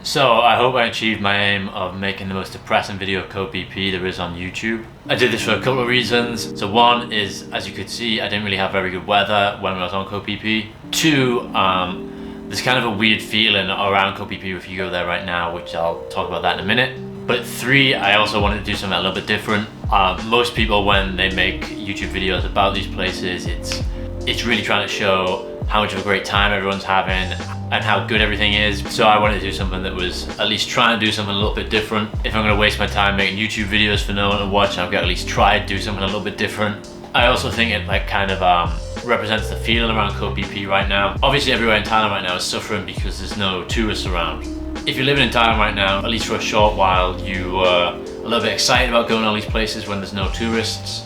So I hope I achieved my aim of making the most depressing video of Koh Phi Phi there is on YouTube. I did this for a couple of reasons. So one is, as you could see, I didn't really have very good weather when I was on Koh Phi Phi. Two, there's kind of a weird feeling around Koh Phi Phi if you go there right now, which I'll talk about that in a minute. But three, I also wanted to do something a little bit different. Most people, when they make YouTube videos about these places, it's really trying to show how much of a great time everyone's having, and how good everything is. So I wanted to do something that was at least trying to do something a little bit different. If I'm going to waste my time making YouTube videos for no one to watch, I've got to at least try to do something a little bit different. I also think it like kind of represents the feeling around Koh Phi Phi right now. Obviously everywhere in Thailand right now is suffering because there's no tourists around. If you're living in Thailand right now, at least for a short while, you are a little bit excited about going to all these places when there's no tourists.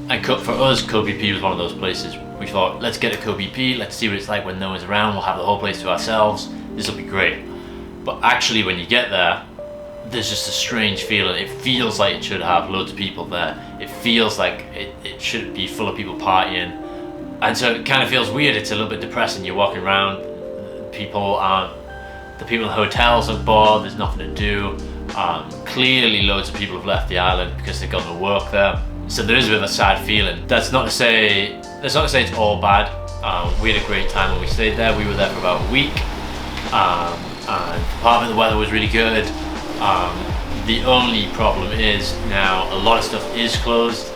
And for us, Koh Phi Phi was one of those places. We thought, let's get to Koh Phi Phi, let's see what it's like when no one's around, we'll have the whole place to ourselves, this will be great. But actually when you get there, there's just a strange feeling. It feels like it should have loads of people there. It feels like it should be full of people partying. And so it kind of feels weird, it's a little bit depressing. You're walking around, the people in the hotels are bored, there's nothing to do. Clearly loads of people have left the island because they've gone to work there. So there is a bit of a sad feeling. That's not to say it's all bad. We had a great time when we stayed there. We were there for about a week. And part of it, the weather was really good. The only problem is now a lot of stuff is closed.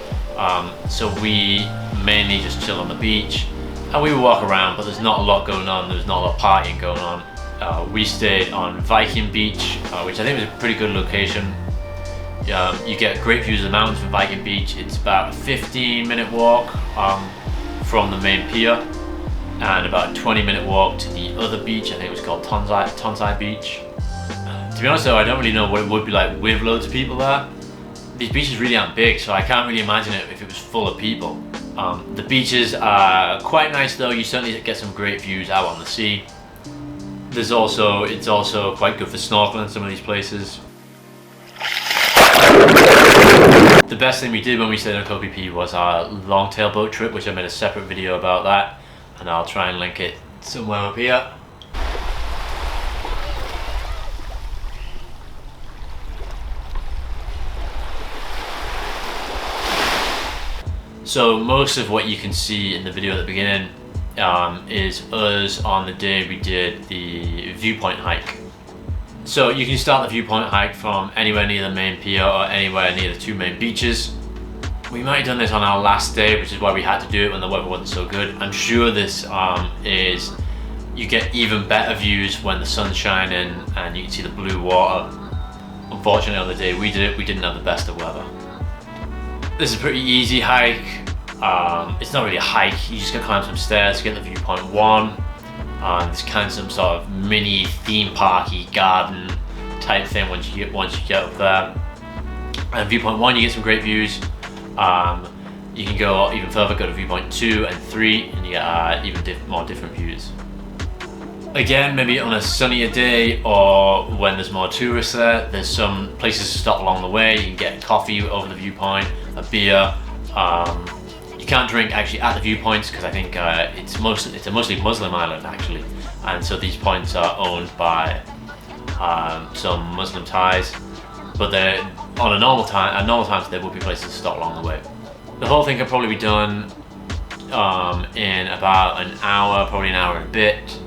So we mainly just chill on the beach. And we would walk around, but there's not a lot going on. There's not a lot of partying going on. We stayed on Viking Beach, which I think was a pretty good location. You get great views of the mountains from Viking Beach. It's about a 15-minute walk from the main pier and about a 20-minute walk to the other beach. I think it was called Tonsai Beach. To be honest though, I don't really know what it would be like with loads of people there. These beaches really aren't big, so I can't really imagine it if it was full of people. The beaches are quite nice though. You certainly get some great views out on the sea. It's also quite good for snorkeling in some of these places. The best thing we did when we stayed on Koh Phi Phi was our long-tail boat trip, which I made a separate video about that, and I'll try and link it somewhere up here. So most of what you can see in the video at the beginning is us on the day we did the Viewpoint Hike. So you can start the Viewpoint Hike from anywhere near the main pier or anywhere near the two main beaches. We might have done this on our last day, which is why we had to do it when the weather wasn't so good. I'm sure this you get even better views when the sun's shining and you can see the blue water. Unfortunately on the day we did it, we didn't have the best of weather. This is a pretty easy hike. It's not really a hike, you just gotta climb some stairs to get to Viewpoint 1. There's kind of some sort of mini theme parky garden type thing once you get up there. And Viewpoint 1 you get some great views. You can go even further, go to Viewpoint 2 and 3 and you get even more different views. Again, maybe on a sunnier day or when there's more tourists there, there's some places to stop along the way. You can get coffee over the viewpoint, a beer. You can't drink actually at the viewpoints because I think it's a mostly Muslim island actually, and so these points are owned by some Muslim Thais. But they're on normal times there will be places to stop along the way. The whole thing can probably be done in about an hour, probably an hour and a bit,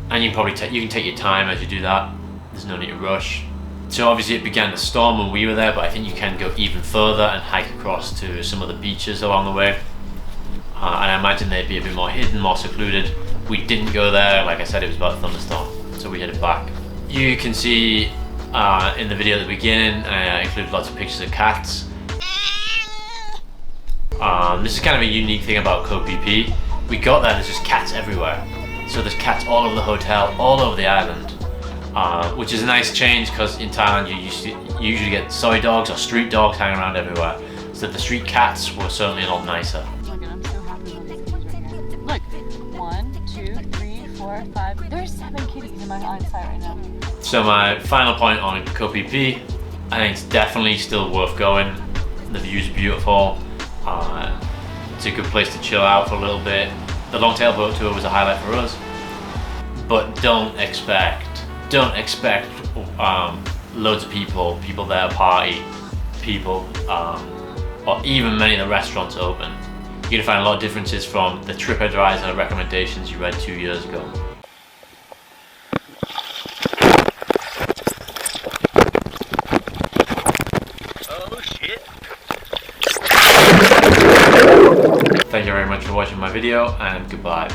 and you can take your time as you do that. There's no need to rush. So obviously it began to storm when we were there, but I think you can go even further and hike across to some of the beaches along the way. And I imagine they'd be a bit more hidden, more secluded. We didn't go there, like I said, it was about a thunderstorm, so we headed back. You can see in the video at the beginning, I included lots of pictures of cats. This is kind of a unique thing about Koh Phi Phi. We got there, there's just cats everywhere. So there's cats all over the hotel, all over the island. Which is a nice change because in Thailand you usually get soy dogs or street dogs hanging around everywhere. So the street cats were certainly a lot nicer. Look, I'm so happy with these kitties right here. Look, 1, 2, 3, 4, 5. There's 7 kitties in my eyesight right now. So my final point on Koh Phi Phi, I think it's definitely still worth going. The view's beautiful. It's a good place to chill out for a little bit. The long tail boat tour was a highlight for us. But don't expect loads of people there party, or even many of the restaurants open. You're gonna find a lot of differences from the TripAdvisor recommendations you read 2 years ago. Oh shit. Thank you very much for watching my video, and goodbye.